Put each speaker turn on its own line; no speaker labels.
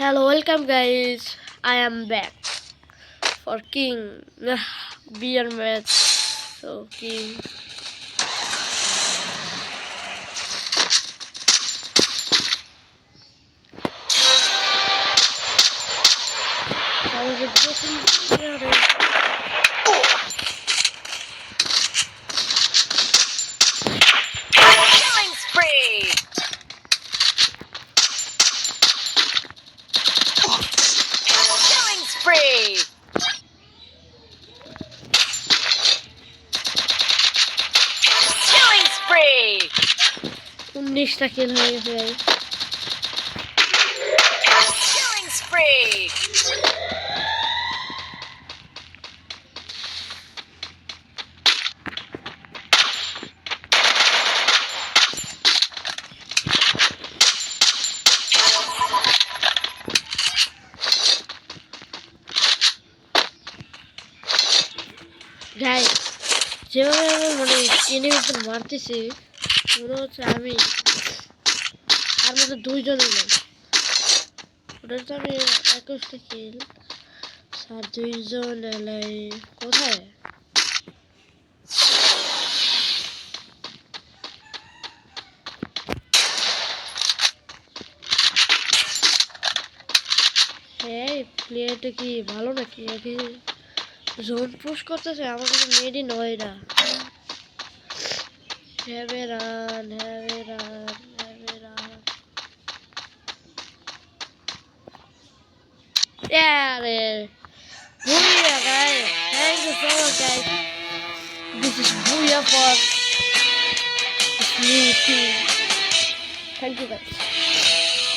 Hello, welcome guys. I am back for King beer match. So King. I was getting beer.
Killing spree! Killing spree! Killing spree!
19টা কিল হয়ে গেছে guys.
Killing spree!
Guys যেভাবে আমি মানে ট্রেনের উপর মারতেছি মনে হচ্ছে আমি আর মধ্যে দুইজনই নেই। ওটা তো আমি 21টা কিল আর দুইজন এলাই কোথায়? হ্যাঁ প্লেয়ারটা কি ভালো নাকি? আগে জোন পুশ করতেছে আমার কাছে মেডি নয় না। হ্যাভে রান হ্যাভে রান হ্যাভে রান আরে Booyah guys, thank you so much guys. This is Booyah for this new team. Thank you guys.